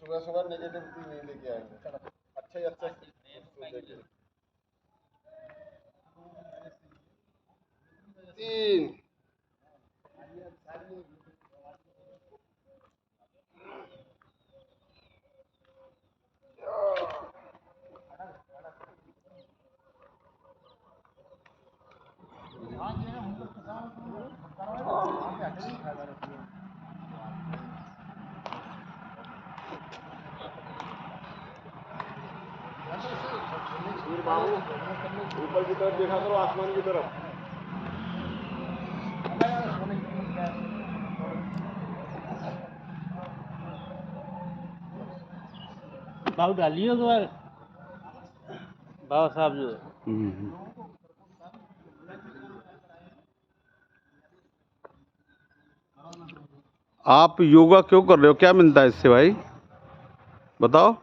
सुबह सुबह नेगेटिविटी नहीं लेके आएंगे, अच्छा ही अच्छा सोचेंगे। 3 ऊपर की तरफ देखा करो, आसमान की तरफ। भाव डालिए एक बार, भाव साहब जो आप योगा क्यों कर रहे हो, क्या मिलता है इससे भाई, बताओ।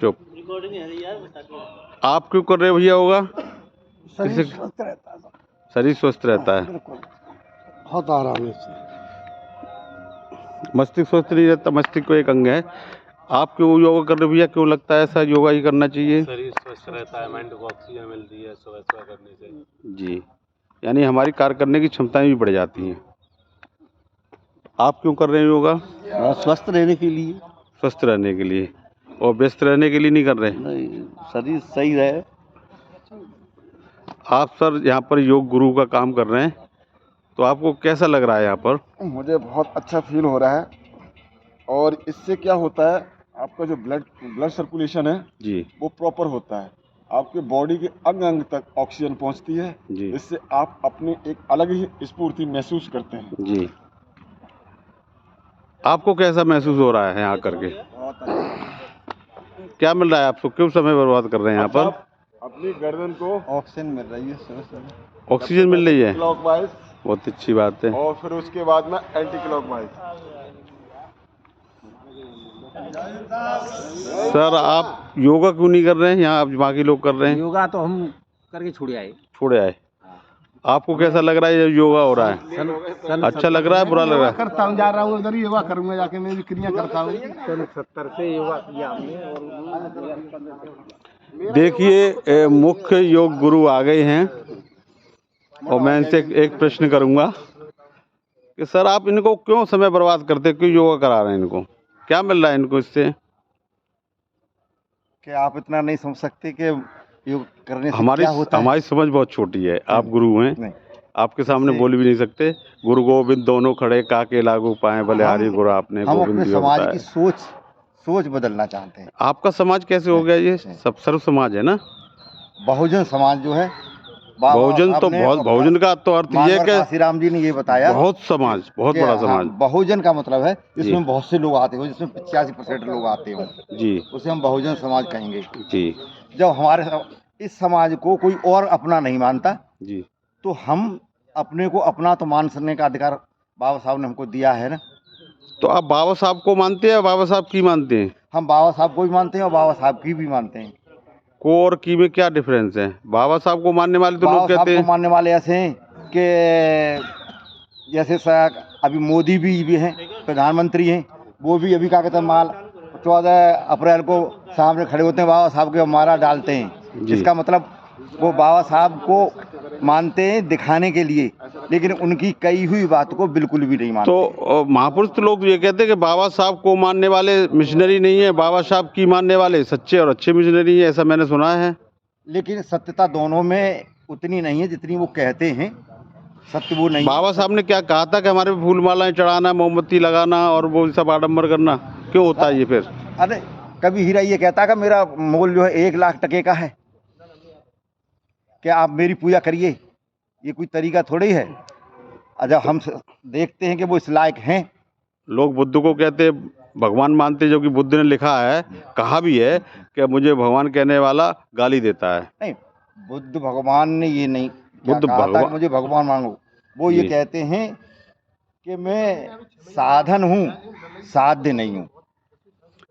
चुप। रिकॉर्डिंग है यार, बता दो। आप क्यों कर रहे हो भैया योगा? शरीर स्वस्थ रहता है, शरीर स्वस्थ रहता है, बिल्कुल बहुत आराम है इससे। मस्तिष्क स्वस्थ नहीं रहता, मस्तिष्क को एक अंग है। आप क्यों योगा कर रहे हो भैया, क्यों लगता है ऐसा योगा ही करना चाहिए? शरीर स्वस्थ रहता है, माइंड को ऑक्सीजन मिलती है सुबह सुबह करने से। जी, यानी हमारी कार्य करने की क्षमताएं भी बढ़ जाती हैं। आप क्यों कर रहे हैं योगा? स्वस्थ रहने के लिए। स्वस्थ रहने के लिए, और व्यस्त रहने के लिए नहीं कर रहे? नहीं, शरीर सही रहे। आप सर यहाँ पर योग गुरु का काम कर रहे हैं, तो आपको कैसा लग रहा है यहाँ पर? मुझे बहुत अच्छा फील हो रहा है, और इससे क्या होता है, आपका जो ब्लड सर्कुलेशन है जी वो प्रॉपर होता है, आपके बॉडी के अंग अंग तक ऑक्सीजन पहुंचती है। जी इससे आप अपनी एक अलग ही स्फूर्ति महसूस करते हैं। जी। आपको कैसा महसूस हो रहा है यहाँ करके? बहुत अच्छा। क्या मिल रहा है आपको, क्यों समय बर्बाद कर रहे हैं यहाँ पर? अपनी गर्दन को ऑक्सीजन मिल रही है सुबह सुबह। ऑक्सीजन मिल रही है, क्लॉकवाइज, बहुत अच्छी बात है। और फिर उसके बाद में एंटी क्लॉकवाइज। सर आप योगा क्यों नहीं कर रहे हैं, यहाँ आप बाकी लोग कर रहे हैं? योगा तो हम करके छोड़े आए। छोड़े आए। आपको कैसा लग रहा है ये योगा हो रहा है? अच्छा लग रहा है, बुरा लग रहा है? करता हूँ, जा रहा हूँ उधर ही योगा करूँगा, जाके मैं भी क्रिया करता हूँ। 70 से योगा किया हमने, और देखिए मुख्य योग गुरु आ गए हैं, और मैं इनसे एक प्रश्न करूंगा कि सर आप इनको क्यों समय बर्बाद करते, क्यों योगा करा रहे हैं इनको, क्या मिल रहा है इनको इससे? कि आप इतना नहीं समझ सकते कि योग करने से हमारी क्या होता है। हमारी समझ बहुत छोटी है, आप गुरु हैं, नहीं, आपके सामने बोल भी नहीं सकते। गुरु गोविंद दोनों खड़े, काके लागू पाए बलिहारी गुरु आपने हम गोविंद अपने जी समाज बताया। की सोच बदलना चाहते हैं। आपका समाज कैसे हो गया, ये सब सर्व समाज है ना? बहुजन समाज जो है, बहुजन तो बहुत, बहुजन का तो अर्थ ये है कि काशीराम जी ने ये बताया, बहुत समाज, बहुत कि बड़ा हाँ, समाज। बहुजन का मतलब है जी। इसमें बहुत से लोग आते हो, जिसमें 85% लोग आते हो, जी उसे हम बहुजन समाज कहेंगे। जी जब हमारे इस समाज को कोई और अपना नहीं मानता, जी। तो हम अपने को अपना तो मानने का अधिकार बाबा साहब ने हमको दिया है ना। तो आप बाबा साहब को मानते हैं, बाबा साहब की मानते हैं? हम बाबा साहब को भी मानते हैं और बाबा साहब की भी मानते हैं। को और की में क्या डिफरेंस है? बाबा साहब को मानने वाले तो लोग बाबा साहब कहते को हैं, मानने वाले ऐसे हैं कि जैसे अभी मोदी भी हैं, प्रधानमंत्री हैं, वो भी अभी क्या कहते हैं, माल 14 अप्रैल को सामने खड़े होते हैं, बाबा साहब के माला डालते हैं। जी। इसका मतलब वो बाबा साहब को मानते हैं दिखाने के लिए, लेकिन उनकी कही हुई बात को बिल्कुल भी नहीं मानते। तो महापुरुष तो लोग ये कहते हैं कि बाबा साहब को मानने वाले मिशनरी नहीं है, बाबा साहब की मानने वाले सच्चे और अच्छे मिशनरी है, ऐसा मैंने सुना है। लेकिन सत्यता दोनों में उतनी नहीं है जितनी वो कहते हैं, सत्य वो नहीं। बाबा साहब ने क्या कहा था कि हमारे पे फूल मालाएं चढ़ाना, मोमबत्ती लगाना और वो सब आडम्बर करना क्यों होता है ये फिर? अरे कभी हीरा ये कहता है कि मेरा मोल जो है 1 लाख टके का है, क्या आप मेरी पूजा करिए, ये कोई तरीका थोड़ी है। जब हम देखते हैं कि वो इस लायक हैं। लोग बुद्ध को कहते हैं भगवान मानते हैं, जो कि बुद्ध ने लिखा है, कहा भी है कि मुझे भगवान कहने वाला गाली देता है। नहीं, बुद्ध भगवान ने ये नहीं बुद्ध कहा था भगवान कि मुझे भगवान मांगो। वो ये जी। कहते हैं कि मैं साधन हूँ, साध्य नहीं हूँ।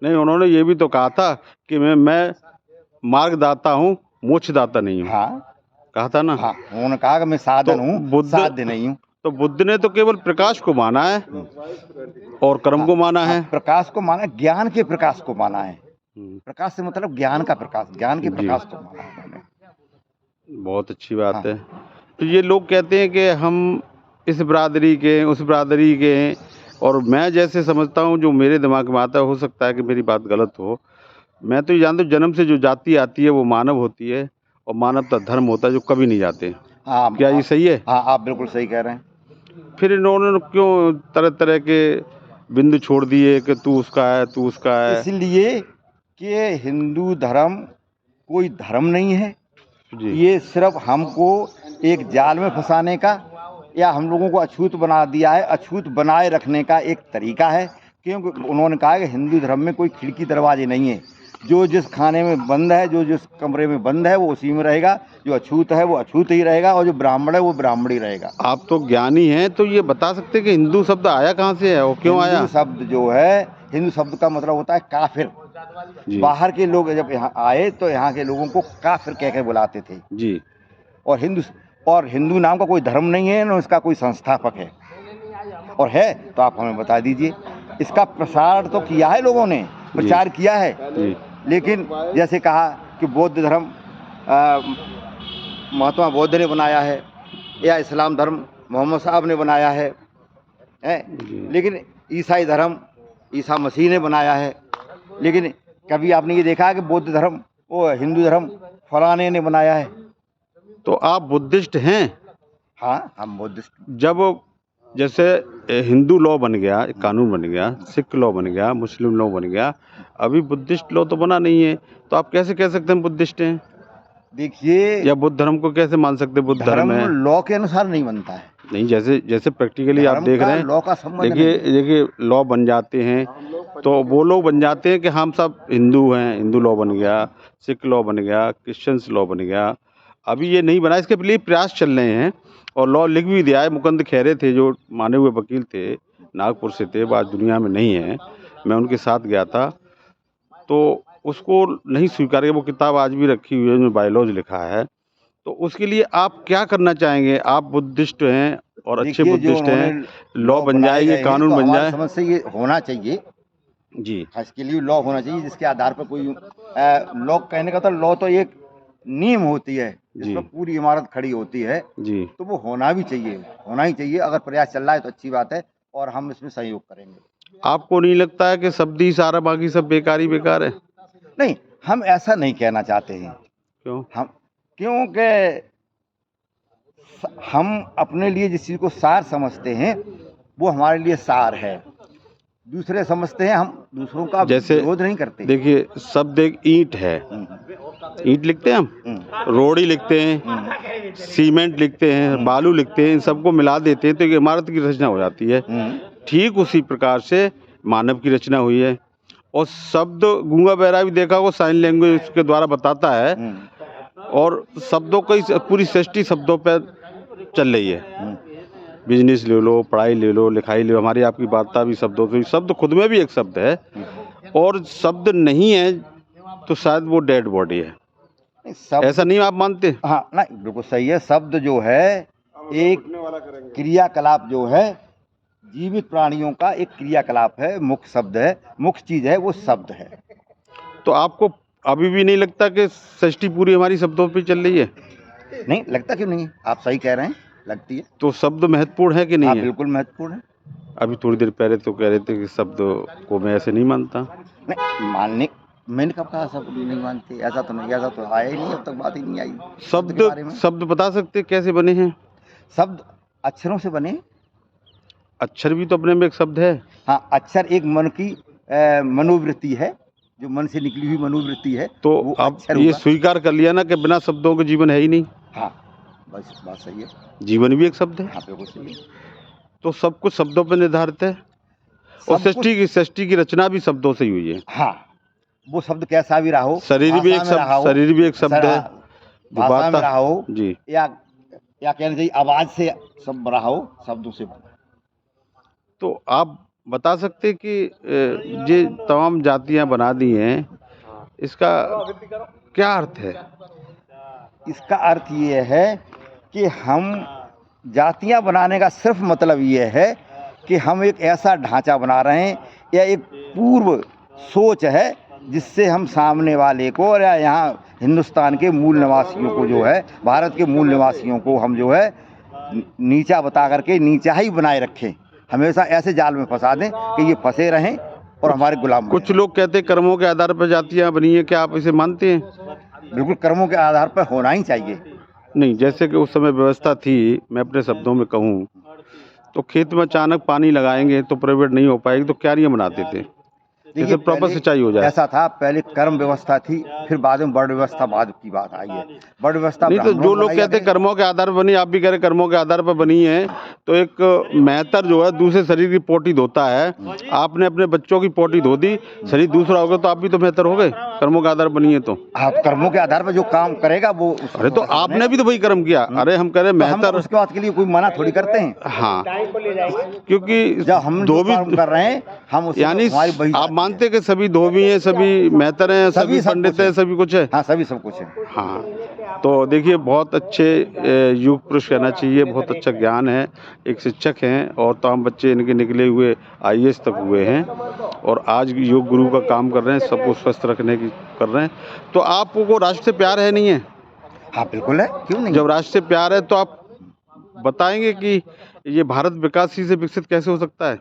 नहीं, उन्होंने ये भी तो कहा था कि मैं मार्गदाता हूँ, मोक्षदाता नहीं हूँ। हाँ कहा था ना? हाँ, उन्होंने कहा कि मैं साधन तो हूँ, बुद्ध- साध्य नहीं हूँ। तो बुद्ध ने तो केवल प्रकाश को माना है और कर्म को माना है। प्रकाश को माना, ज्ञान के प्रकाश को माना है। प्रकाश से मतलब ज्ञान का प्रकाश, ज्ञान के प्रकाश को माना है उन्होंने। बहुत अच्छी बात है। तो ये लोग कहते हैं कि हम इस बिरादरी के, उस बिरादरी के हैं, और मैं जैसे समझता हूँ, जो मेरे दिमाग में आता है, हो सकता है कि मेरी बात गलत हो, मैं तो ये जानता हूँ जन्म से जो जाति आती है वो मानव होती है, और मानवता धर्म होता है जो कभी नहीं जाते। हाँ, क्या ये सही है? हाँ, आप बिल्कुल सही कह रहे हैं। फिर इन्होंने क्यों तरह तरह के बिंदु छोड़ दिए कि तू उसका है, तू उसका है? इसलिए कि हिंदू धर्म कोई धर्म नहीं है जी। ये सिर्फ हमको एक जाल में फंसाने का, या हम लोगों को अछूत बना दिया है, अछूत बनाए रखने का एक तरीका है। क्योंकि उन्होंने कहा कि हिंदू धर्म में कोई खिड़की दरवाजे नहीं है, जो जिस खाने में बंद है, जो जिस कमरे में बंद है वो उसी में रहेगा, जो अछूत है वो अछूत ही रहेगा, और जो ब्राह्मण है वो ब्राह्मण ही रहेगा। आप तो ज्ञानी हैं, तो ये बता सकते हैं कि हिंदू शब्द आया कहाँ से है और क्यों आया? हिंदू शब्द जो है, हिंदू शब्द का मतलब होता है काफिर। जी। बाहर के लोग जब यहाँ आए तो यहाँ के लोगों को काफिर कह के बुलाते थे। जी। और हिंदू नाम का कोई धर्म नहीं है, न इसका कोई संस्थापक है, और है तो आप हमें बता दीजिए। इसका प्रसार तो किया है लोगों ने, प्रचार किया है, जी। लेकिन जैसे कहा कि बौद्ध धर्म महात्मा बुद्ध ने बनाया है, या इस्लाम धर्म मोहम्मद साहब ने बनाया है, लेकिन ईसाई धर्म ईसा मसीह ने बनाया है। लेकिन कभी आपने ये देखा है कि बौद्ध धर्म, वो हिंदू धर्म फलाने ने बनाया है? तो आप बुद्धिस्ट हैं? हाँ, हम बुद्धिस्ट। जब जैसे हिंदू लॉ बन गया, एक कानून बन गया, सिख लॉ बन गया, मुस्लिम लॉ बन गया, अभी बुद्धिस्ट लॉ तो बना नहीं है, तो आप कैसे कह सकते हैं बुद्धिस्ट हैं? देखिए, या बुद्ध धर्म को कैसे मान सकते हैं बुद्ध धर्म है? लॉ के अनुसार नहीं बनता है। नहीं, जैसे जैसे प्रैक्टिकली आप देख रहे हैं, लॉ का संबंध देखिए लॉ बन जाते हैं, तो वो लोग बन जाते हैं कि हम सब हिंदू हैं, हिंदू लॉ बन गया, सिख लॉ बन गया, क्रिश्चियंस लॉ बन गया। अभी ये नहीं बना, इसके लिए प्रयास चल रहे हैं, और लॉ लिख भी दिया है। मुकुंद खैरे थे जो माने हुए वकील थे, नागपुर से थे, वो आज दुनिया में नहीं है, मैं उनके साथ गया था, तो उसको नहीं स्वीकार किया। वो किताब आज भी रखी हुई है जो बायलॉज लिखा है। तो उसके लिए आप क्या करना चाहेंगे? आप बुद्धिस्ट हैं और अच्छे बुद्धिस्ट हैं, लॉ बन जाएगी, कानून बन जाए, समझ से ये होना चाहिए जी, इसके लिए लॉ होना चाहिए जिसके आधार पर कोई लॉ कहने का तो लॉ तो एक नींव होती है जिसमें पूरी इमारत खड़ी होती है जी, तो वो होना भी चाहिए, होना ही चाहिए। अगर प्रयास चल रहा है तो अच्छी बात है और हम इसमें सहयोग करेंगे। आपको नहीं लगता है कि शब्द ही सारा, बाकी सब बेकार ही बेकार है? नहीं, हम ऐसा नहीं कहना चाहते हैं। क्यों? हम क्योंकि हम अपने लिए जिस चीज़ को सार समझते हैं वो हमारे लिए सार है, दूसरे समझते हैं, हम दूसरों का जैसे विरोध नहीं करते। देखिए, शब्द एक ईंट है, ईंट लिखते हैं हम, रोड़ी लिखते हैं, सीमेंट लिखते हैं, बालू लिखते हैं, इन सबको मिला देते हैं तो एक इमारत की रचना हो जाती है। ठीक उसी प्रकार से मानव की रचना हुई है। और शब्द गूंगा बहरा भी देखा वो साइन लैंग्वेज के द्वारा बताता है, और शब्दों की पूरी सृष्टि शब्दों पर चल रही है। बिजनेस ले लो, पढ़ाई ले लो, लिखाई ले लो, हमारी आपकी वार्ता भी शब्दों से, शब्द खुद में भी एक शब्द है, और शब्द नहीं है तो शायद वो डेड बॉडी है। ऐसा नहीं आप मानते? हाँ, नहीं, बिल्कुल सही है। शब्द जो है एक क्रियाकलाप जो है, जीवित प्राणियों का एक क्रियाकलाप है, मुख्य शब्द है, मुख्य चीज है वो शब्द है। तो आपको अभी भी नहीं लगता कि सृष्टि पूरी हमारी शब्दों पे चल रही है? नहीं लगता, क्यों नहीं, आप सही कह रहे हैं, लगती है। तो शब्द महत्वपूर्ण है कि नहीं है? बिल्कुल महत्वपूर्ण है। अभी थोड़ी देर पहले तो कह रहे थे कि शब्द को मैं ऐसे नहीं मानता। नहीं मानने, मैंने कब कहा शब्द नहीं मानते? ऐसा तो नहीं, ऐसा तो आया ही नहीं, अब तक बात ही नहीं आई शब्द के बारे में। शब्द बता सकते कैसे बने हैं? शब्द अक्षरों से बने। अक्षर भी तो अपने में एक शब्द है। हाँ, अक्षर एक मन की मनोवृत्ति है, जो मन से निकली हुई मनोवृत्ति है। तो अब ये स्वीकार कर लिया ना कि बिना शब्दों के जीवन है ही नहीं। हाँ, बस बात सही है, जीवन भी एक शब्द है। हाँ, बिल्कुल सही है। तो सब कुछ शब्दों पर निर्धारित है, और सृष्टि की रचना भी शब्दों से ही हुई है। हाँ, वो शब्द कैसा भी रहा हो, शरीर भी एक शब्द है, भाषा में रहा हो जी, या कहना चाहिए आवाज से सब रहा हो, शब्दों से। तो आप बता सकते कि ये तमाम जातियां बना दी हैं, इसका क्या अर्थ है? इसका अर्थ ये है कि हम जातियां बनाने का सिर्फ मतलब ये है कि हम एक ऐसा ढांचा बना रहे हैं या एक पूर्व सोच है जिससे हम सामने वाले को और यहाँ हिंदुस्तान के मूल निवासियों को जो है, भारत के मूल निवासियों को हम जो है नीचा बता करके नीचा ही बनाए रखें, हमेशा ऐसे जाल में फंसा दें कि ये फंसे रहें और हमारे गुलाम कुछ लोग कहते हैं कर्मों के आधार पर जातियां बनी है, क्या आप इसे मानते हैं? बिल्कुल कर्मों के आधार पर होना ही चाहिए। नहीं, जैसे कि उस समय व्यवस्था थी, मैं अपने शब्दों में कहूँ तो खेत में अचानक पानी लगाएंगे तो प्राइवेट नहीं हो पाएगी, तो क्यारियां बनाते थे जैसे प्रॉपर सिंचाई हो जाए। ऐसा था, पहले कर्म व्यवस्था थी, फिर बाद में वर्ण व्यवस्था बाद की बात आई है। वर्ण व्यवस्था नहीं तो जो लोग कहते हैं कर्मों के आधार पर बनी, आप भी कह रहे कर्मों के आधार पर बनी है, तो एक मेहतर जो है दूसरे शरीर की पोटी धोता है, आपने अपने बच्चों की पोटी धो दी, शरीर दूसरा हो गया तो आप भी तो मेहतर हो गए, कर्मों के आधार बनी है तो। आप कर्मों के आधार पर जो काम करेगा वो, अरे तो आपने भी तो वही कर्म किया। अरे हम कह रहे मेहतर, उसके बाद के लिए कोई मना थोड़ी करते हैं। हाँ, क्योंकि जब हम दो भी कर रहे हैं हम यानी आप मानते कि सभी धोबी हैं, सभी मेहतर हैं, सभी पंडित हैं, सभी कुछ है। हाँ, सभी सब कुछ है। हाँ, तो देखिए बहुत अच्छे युग पुरुष कहना चाहिए, बहुत अच्छा ज्ञान है, एक शिक्षक हैं और तमाम बच्चे इनके निकले हुए IAS तक हुए हैं और आज योग गुरु का काम कर रहे हैं, सबको स्वस्थ रखने की कर रहे हैं। तो आपको राष्ट्र से प्यार है नहीं है? हाँ बिल्कुल है, क्यों नहीं। जब राष्ट्र से प्यार है तो आप बताएंगे कि ये भारत विकासशील से विकसित कैसे हो सकता है?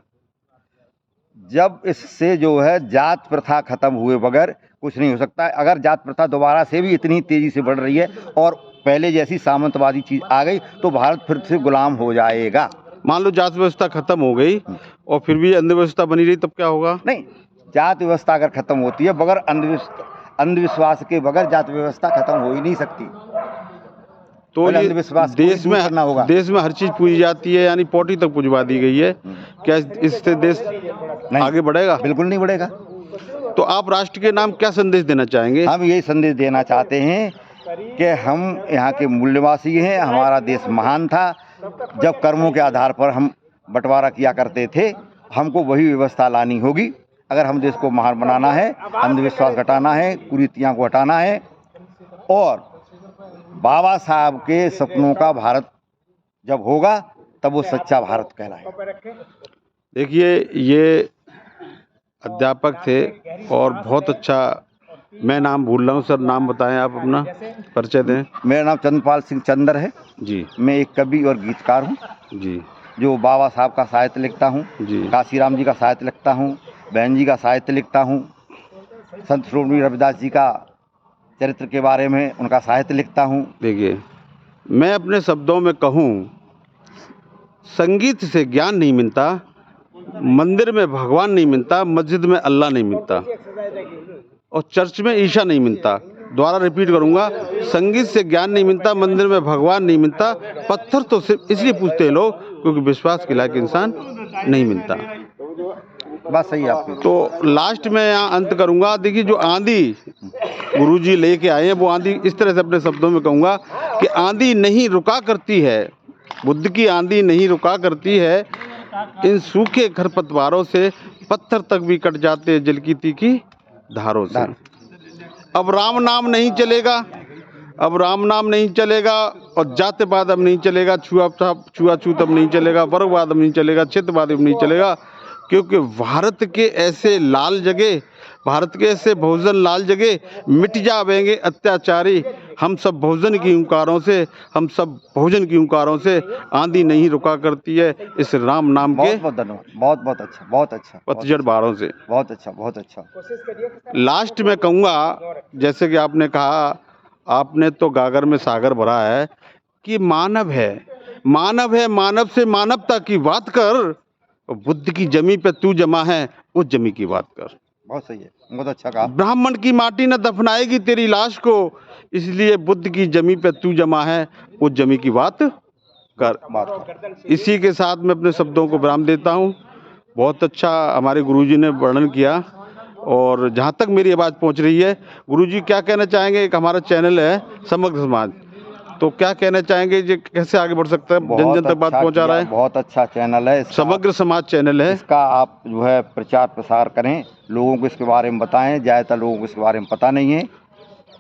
जब इससे जो है जात प्रथा खत्म हुए बगैर कुछ नहीं हो सकता है। अगर जात प्रथा दोबारा से भी इतनी तेजी से बढ़ रही है और पहले जैसी सामंतवादी चीज आ गई तो भारत फिर से गुलाम हो जाएगा। मान लो जात व्यवस्था खत्म हो गई और फिर भी अंधव्यवस्था बनी रही, तब क्या होगा? नहीं, जात व्यवस्था अगर खत्म होती है, बगैर अंधविश्वास के बगैर जात व्यवस्था खत्म हो ही नहीं सकती। तो ये देश में हर चीज पूजी जाती है, यानी पोटी तक पुजवा दी गई है, क्या इससे देश आगे बढ़ेगा? बिल्कुल नहीं बढ़ेगा। तो आप राष्ट्र के नाम क्या संदेश देना चाहेंगे? हम यही संदेश देना चाहते हैं कि हम यहाँ के मूल निवासी हैं, हमारा देश महान था। जब कर्मों के आधार पर हम बंटवारा किया करते थे, हमको वही व्यवस्था लानी होगी। अगर हम देश को महान बनाना है, अंधविश्वास घटाना है, कुरीतियाँ को हटाना है और बाबा साहब के सपनों का भारत जब होगा तब वो सच्चा भारत कहलाएगा। देखिए ये अध्यापक थे और बहुत अच्छा, मैं नाम भूल रहा हूँ सर, नाम बताएं आप, अपना परिचय दें। मेरा नाम चंद्रपाल सिंह चंदर है जी। मैं एक कवि और गीतकार हूँ जी, जो बाबा साहब का साहित्य लिखता हूँ जी, काशीराम जी का साहित्य लिखता हूँ, बहन जी का साहित्य लिखता हूँ, संत श्रोमणी रविदास जी का चरित्र के बारे में उनका साहित्य लिखता हूँ। देखिए मैं अपने शब्दों में कहूँ, संगीत से ज्ञान नहीं मिलता, मंदिर में भगवान नहीं मिलता, मस्जिद में अल्लाह नहीं मिलता और चर्च में ईशा नहीं मिलता। दोबारा रिपीट करूंगा, संगीत से ज्ञान नहीं मिलता, मंदिर में भगवान नहीं मिलता, पत्थर तो सिर्फ इसलिए पूछते हैं लोग क्योंकि विश्वास के लायक इंसान नहीं मिलता। बात सही है आपकी। तो लास्ट में यहाँ अंत करूंगा। देखिए जो आंधी गुरुजी लेके आए हैं, वो आंधी इस तरह से अपने शब्दों में कहूँगा कि आंधी नहीं रुका करती है, बुद्ध की आंधी नहीं रुका करती है, इन सूखे खरपतवारों से पत्थर तक भी कट जाते हैं जल की तीखी धारों से। अब राम नाम नहीं चलेगा, अब राम नाम नहीं चलेगा और जातिवाद अब नहीं चलेगा, छुआछूत अब नहीं चलेगा, वर्गवाद अब नहीं चलेगा, क्षेत्रवाद अब नहीं चलेगा, क्योंकि भारत के ऐसे लाल जगह, भारत के ऐसे बहुजन लाल जगह मिट जावेंगे अत्याचारी। हम सब बहुजन की हुंकारों से, हम सब बहुजन की हुंकारों से आंधी नहीं रुका करती है इस राम नाम के। बहुत धन्यवाद, बहुत बहुत अच्छा, बहुत अच्छा। पतझड़ बारों से। बहुत अच्छा, बहुत अच्छा। लास्ट में कहूँगा, जैसे कि आपने कहा, आपने तो गागर में सागर भरा है कि मानव है, मानव है, मानव से मानवता की बात कर, बुद्ध की जमी पे तू जमा है, उस जमी की बात कर। बहुत सही है, बहुत अच्छा कहा। ब्राह्मण की माटी न दफनाएगी तेरी लाश को, इसलिए बुद्ध की जमी पे तू जमा है, उस जमी की बात कर। इसी के साथ मैं अपने शब्दों को विराम देता हूँ। बहुत अच्छा हमारे गुरुजी ने वर्णन किया और जहाँ तक मेरी आवाज़ पहुँच रही है, गुरुजी क्या कहना चाहेंगे? एक हमारा चैनल है समग्र समाज, तो क्या कहना चाहेंगे, ये कैसे आगे बढ़ सकता है, जन जन तक बात पहुंचा रहा है? बहुत अच्छा चैनल है, समग्र समाज चैनल है, इसका आप जो है प्रचार प्रसार करें, लोगों को इसके बारे में बताएं। ज़्यादातर लोगों को इसके बारे में पता नहीं है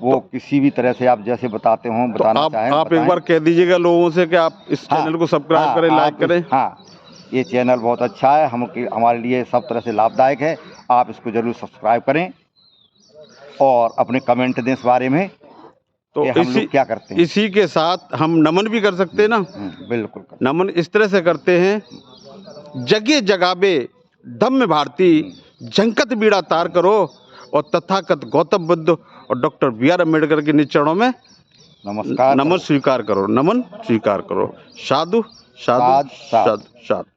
वो किसी भी तरह से आप जैसे बताते हो तो बताना आप चाहें एक बताएं। बार कह दीजिएगा लोगों से कि आप इस हाँ, चैनल को सब्सक्राइब हाँ, करें, लाइक आप करें। हाँ, ये चैनल बहुत अच्छा है, हमारे लिए सब तरह से लाभदायक है। आप इसको जरूर सब्सक्राइब करें और अपने कमेंट दें इस बारे में तो कि हम लोग क्या करते हैं। इसी के साथ हम नमन भी कर सकते हैं ना। बिल्कुल नमन इस तरह से करते हैं, जगे जगाबे धम्म भारती, जंकत बीड़ा तार करो, और तथागत गौतम बुद्ध और डॉक्टर बी.आर. अम्बेडकर के निज चरणों में नमस्कार नमन स्वीकार करो, नमन स्वीकार करो। साधु साधु साध, साध। साधु साधु।